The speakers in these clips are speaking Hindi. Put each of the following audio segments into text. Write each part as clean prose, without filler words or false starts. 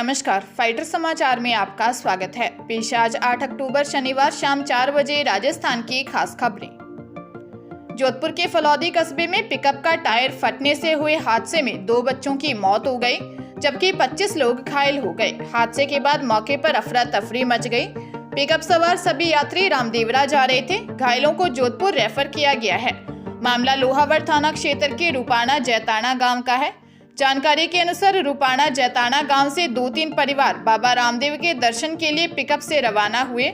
नमस्कार, फाइटर समाचार में आपका स्वागत है। पेश आज 8 अक्टूबर शनिवार शाम 4 बजे राजस्थान की खास खबरें। जोधपुर के फलौदी कस्बे में पिकअप का टायर फटने से हुए हादसे में 2 बच्चों की मौत हो गई, जबकि 25 लोग घायल हो गए। हादसे के बाद मौके पर अफरा तफरी मच गई। पिकअप सवार सभी यात्री रामदेवरा जा रहे थे। घायलों को जोधपुर रेफर किया गया है। मामला लोहावड़ थाना क्षेत्र के रूपाणा जैताना गाँव का है। जानकारी के अनुसार रूपाणा जैताना गांव से 2-3 परिवार बाबा रामदेव के दर्शन के लिए पिकअप से रवाना हुए।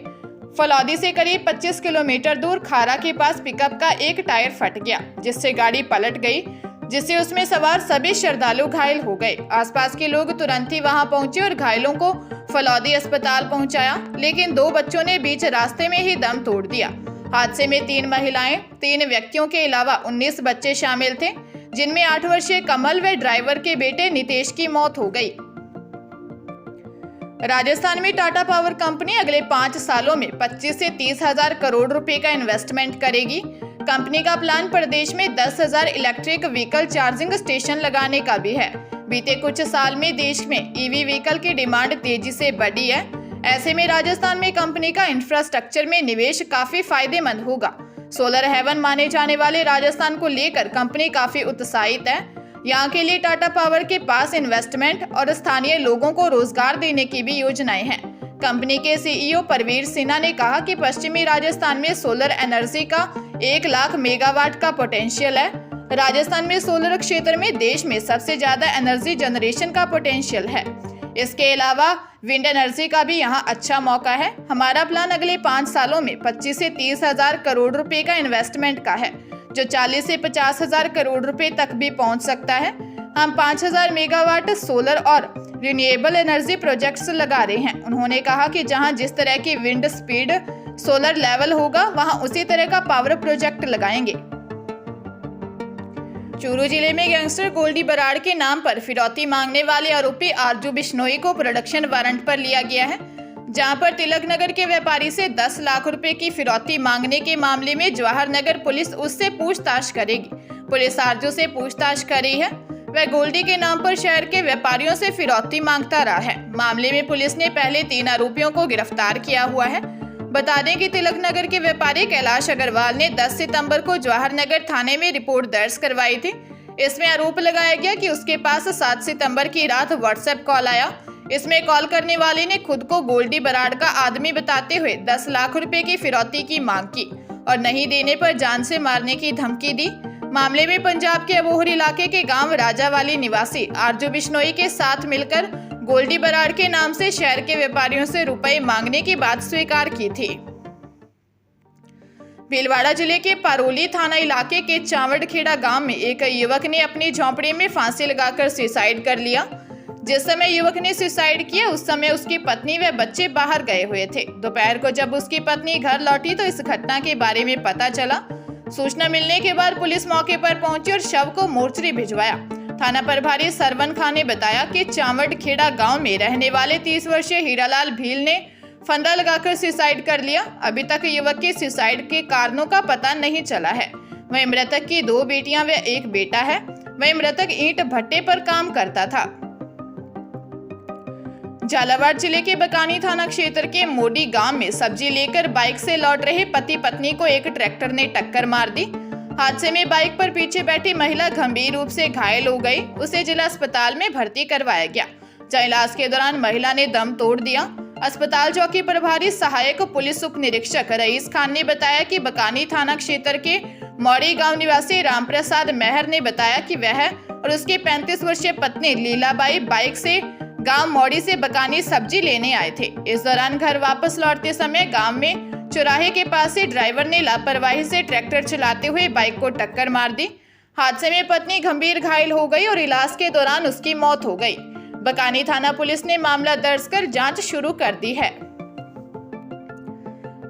फलौदी से करीब 25 किलोमीटर दूर खारा के पास पिकअप का एक टायर फट गया, जिससे गाड़ी पलट गई, जिससे उसमें सवार सभी श्रद्धालु घायल हो गए। आसपास के लोग तुरंत ही वहां पहुंचे और घायलों को फलौदी अस्पताल पहुंचाया, लेकिन 2 बच्चों ने बीच रास्ते में ही दम तोड़ दिया। हादसे में 3 महिलाएं, 3 व्यक्तियों के अलावा 19 बच्चे शामिल थे, जिनमें 8 वर्षीय कमल व ड्राइवर के बेटे नितेश की मौत हो गई। राजस्थान में टाटा पावर कंपनी अगले 5 सालों में 25 से 30 हजार करोड़ रुपए का इन्वेस्टमेंट करेगी। कंपनी का प्लान प्रदेश में 10,000 इलेक्ट्रिक व्हीकल चार्जिंग स्टेशन लगाने का भी है। बीते कुछ साल में देश में ईवी व्हीकल की डिमांड तेजी से बढ़ी है। ऐसे में राजस्थान में कंपनी का इंफ्रास्ट्रक्चर में निवेश काफी फायदेमंद होगा। सोलर हेवन माने जाने वाले राजस्थान को लेकर कंपनी काफी उत्साहित है। यहाँ के लिए टाटा पावर के पास इन्वेस्टमेंट और स्थानीय लोगों को रोजगार देने की भी योजनाएं हैं। कंपनी के सीईओ परवीर सिन्हा ने कहा कि पश्चिमी राजस्थान में सोलर एनर्जी का 1 लाख मेगावाट का पोटेंशियल है। राजस्थान में सोलर क्षेत्र में देश में सबसे ज्यादा एनर्जी जनरेशन का पोटेंशियल है। इसके अलावा विंड एनर्जी का भी यहाँ अच्छा मौका है। हमारा प्लान अगले 5 सालों में 25 से 30 हजार करोड़ रुपए का इन्वेस्टमेंट का है, जो 40 से 50 हजार करोड़ रुपए तक भी पहुंच सकता है। हम 5000 मेगावाट सोलर और रिन्यूएबल एनर्जी प्रोजेक्ट्स लगा रहे हैं। उन्होंने कहा कि जहां जिस तरह की विंड स्पीड सोलर लेवल होगा, वहां उसी तरह का पावर प्रोजेक्ट लगाएंगे। चूरू जिले में गैंगस्टर गोल्डी बराड़ के नाम पर फिरौती मांगने वाले आरोपी आरजू बिश्नोई को प्रोडक्शन वारंट पर लिया गया है, जहां पर तिलक नगर के व्यापारी से 10 लाख रुपए की फिरौती मांगने के मामले में जवाहर नगर पुलिस उससे पूछताछ करेगी। पुलिस आरजू से पूछताछ कर रही है। वह गोल्डी के नाम पर शहर के व्यापारियों से फिरौती मांगता रहा है। मामले में पुलिस ने पहले 3 आरोपियों को गिरफ्तार किया हुआ है। बता दें कि तिलक नगर के व्यापारी कैलाश अग्रवाल ने 10 सितंबर को जवाहर नगर थाने में रिपोर्ट दर्ज करवाई थी। इसमें आरोप लगाया गया कि उसके पास 7 सितंबर की रात व्हाट्सएप कॉल आया। इसमें कॉल करने वाले ने खुद को गोल्डी बराड़ का आदमी बताते हुए 10 लाख रुपए की फिरौती की मांग की और नहीं देने पर जान से मारने की धमकी दी। मामले में पंजाब के अबोहर इलाके के गांव राजावाली निवासी आरजू बिश्नोई के साथ मिलकर गोल्डी बराड़ के नाम से शहर के व्यापारियों से रुपए मांगने की बात स्वीकार की थी। भीलवाड़ा जिले के पारोली थाना इलाके के चावड़खेड़ा गांव में एक युवक ने अपनी झोंपड़ी में फांसी लगाकर सुसाइड कर लिया। जिस समय युवक ने सुसाइड किया, उस समय उसकी पत्नी व बच्चे बाहर गए हुए थे। दोपहर को जब उसकी पत्नी घर लौटी तो इस घटना के बारे में पता चला। सूचना मिलने के बाद पुलिस मौके पर पहुंची और शव को मोर्चरी भिजवाया। थाना प्रभारी सरवन खान ने बताया कि चावड़खेड़ा गांव में रहने वाले 30 वर्षीय हीरालाल भील ने फंदा लगाकर सुसाइड कर लिया। अभी तक युवक के सुसाइड के कारणों का पता नहीं चला है। वहीं मृतक की 2 बेटियां व 1 बेटा है। वहीं मृतक ईंट भट्टे पर काम करता था। झालावाड़ जिले के बकानी थाना क्षेत्र के मोडी गांव में सब्जी लेकर बाइक से लौट रहे पति पत्नी को एक ट्रैक्टर ने टक्कर मार दी। हादसे में बाइक पर पीछे बैठी महिला गंभीर रूप से घायल हो गई। उसे जिला अस्पताल में भर्ती करवाया गया, जहां इलाज के दौरान महिला ने दम तोड़ दिया। अस्पताल चौकी प्रभारी सहायक पुलिस उप निरीक्षक रईस खान ने बताया कि बकानी थाना क्षेत्र के मौड़ी गांव निवासी रामप्रसाद मेहर ने बताया कि वह और उसकी 35 वर्षीय पत्नी लीलाबाई बाइक से गांव मौड़ी से बकानी सब्जी लेने आए थे। इस दौरान घर वापस लौटते समय गांव में चौराहे के पास से ड्राइवर ने लापरवाही से ट्रैक्टर चलाते हुए बाइक को टक्कर मार दी। हादसे में पत्नी गंभीर घायल हो गई और इलाज के दौरान उसकी मौत हो गई। बकानी थाना पुलिस ने मामला दर्ज कर जांच शुरू कर दी है।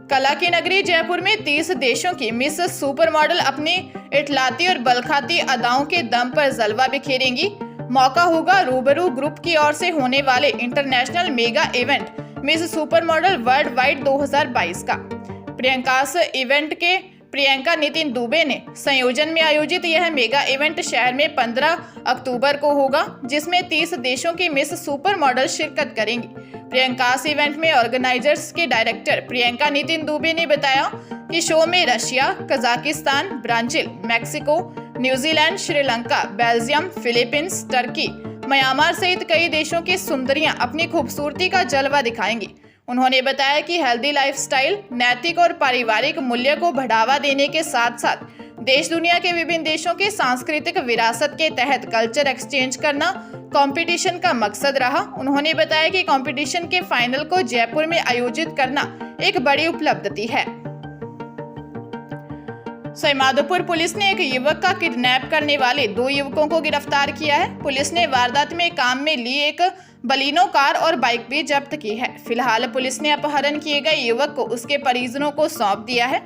कला की नगरी जयपुर में 30 देशों की मिस सुपर मॉडल अपनी इटलाती और बलखाती अदाओं के दम पर जलवा बिखेरेंगी। मौका होगा रूबरू ग्रुप की ओर से होने वाले international mega event miss super model world wide 2022 का। प्रियंकास इवेंट के प्रियंका नितिन दुबे ने संयोजन में आयोजित यह मेगा इवेंट शहर में 15 अक्टूबर को होगा, जिसमें 30 देशों की मिस सुपर मॉडल शिरकत करेंगी। प्रियंकास इवेंट में ऑर्गेनाइजर्स के डायरेक्टर प्रियंका नितिन दुबे ने बताया कि शो में Russia, Kazakhstan, Brazil, Mexico, New Zealand, Sri Lanka, Belgium, Philippines, Turkey, Myanmar सहित कई देशों की सुंदरियां अपनी खूबसूरती का जलवा दिखाएंगी। उन्होंने बताया कि हेल्दी लाइफस्टाइल, नैतिक और पारिवारिक मूल्य को बढ़ावा देने के साथ साथ देश दुनिया के विभिन्न देशों की सांस्कृतिक विरासत के तहत कल्चर एक्सचेंज करना कंपटीशन का मकसद रहा। उन्होंने बताया कि कंपटीशन के फाइनल को जयपुर में आयोजित करना एक बड़ी उपलब्धि है। सवाईमाधोपुर पुलिस ने एक युवक का किडनैप करने वाले 2 युवकों को गिरफ्तार किया है। पुलिस ने वारदात में काम में ली एक बलिनो कार और बाइक भी जब्त की है। फिलहाल पुलिस ने अपहरण किए गए युवक को उसके परिजनों को सौंप दिया है।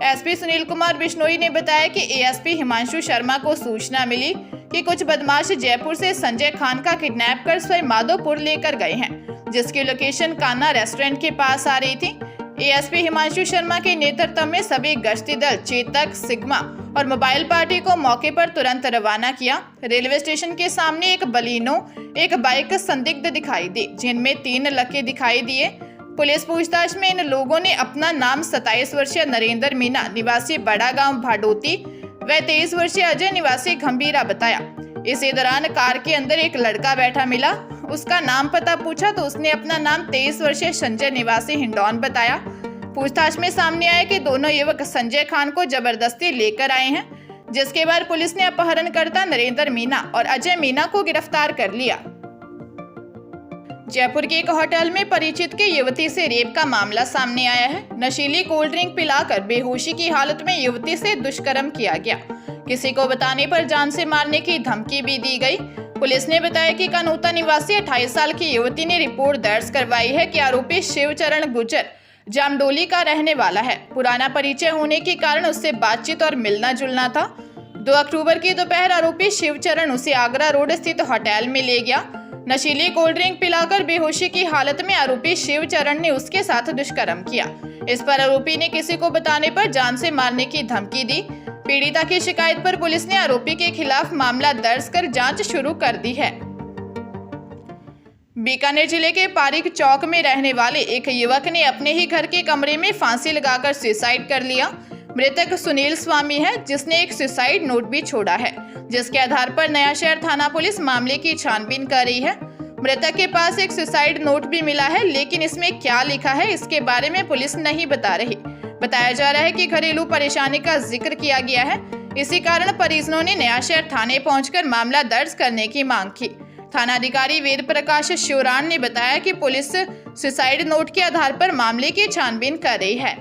एसपी सुनील कुमार बिश्नोई ने बताया कि एएसपी हिमांशु शर्मा को सूचना मिली कि कुछ बदमाश जयपुर से संजय खान का किडनैप कर सवाईमाधोपुर लेकर गए हैं, जिसकी लोकेशन कान्हा रेस्टोरेंट के पास आ रही थी। एएसपी हिमांशु शर्मा के नेतृत्व में सभी गश्ती दल चेतक, सिग्मा और मोबाइल पार्टी को मौके पर तुरंत रवाना किया। रेलवे स्टेशन के सामने एक बलिनो, एक बाइक संदिग्ध दिखाई दी, जिनमें 3 लड़के दिखाई दिए। पुलिस पूछताछ में इन लोगों ने अपना नाम 27 वर्षीय नरेंद्र मीना निवासी बड़ा गांव भाडोती व 23 वर्षीय अजय निवासी गंभीरा बताया। इसी दौरान कार के अंदर एक लड़का बैठा मिला। उसका नाम पता पूछा तो उसने अपना नाम 23 वर्षीय संजय निवासी हिंडौन बताया। पूछताछ में सामने आया कि दोनों युवक संजय खान को जबरदस्ती लेकर आए हैं, जिसके बाद पुलिस ने अपहरणकर्ता नरेंद्र मीना और अजय मीना को गिरफ्तार कर लिया। जयपुर के एक होटल में परिचित की युवती से रेप का मामला सामने आया है। नशीली कोल्ड ड्रिंक पिलाकर बेहोशी की हालत में युवती से दुष्कर्म किया गया। किसी को बताने पर जान से मारने की धमकी भी दी गई। पुलिस ने बताया कि कनौता निवासी 28 साल की युवती ने रिपोर्ट दर्ज करवाई है कि आरोपी शिवचरण गुर्जर जामडोली का रहने वाला है। पुराना परिचय होने के कारण उससे बातचीत और मिलना जुलना था। 2 अक्टूबर की दोपहर आरोपी शिवचरण उसे आगरा रोड स्थित होटल में ले गया। नशीली कोल्ड ड्रिंक पिलाकर बेहोशी की हालत में आरोपी शिवचरण ने उसके साथ दुष्कर्म किया। इस पर आरोपी ने किसी को बताने पर जान से मारने की धमकी दी। पीड़िता की शिकायत पर पुलिस ने आरोपी के खिलाफ मामला दर्ज कर जांच शुरू कर दी है। बीकानेर जिले के पारिक चौक में रहने वाले एक युवक ने अपने ही घर के कमरे में फांसी लगाकर सुसाइड कर लिया। मृतक सुनील स्वामी है, जिसने एक सुसाइड नोट भी छोड़ा है, जिसके आधार पर नया शहर थाना पुलिस मामले की छानबीन कर रही है। मृतक के पास एक सुसाइड नोट भी मिला है, लेकिन इसमें क्या लिखा है इसके बारे में पुलिस नहीं बता रही। बताया जा रहा है कि घरेलू परेशानी का जिक्र किया गया है। इसी कारण परिजनों ने नया शहर थाने पहुंचकर मामला दर्ज करने की मांग की। थानाधिकारी वेद प्रकाश शिवरान ने बताया कि पुलिस सुसाइड नोट के आधार पर मामले की छानबीन कर रही है।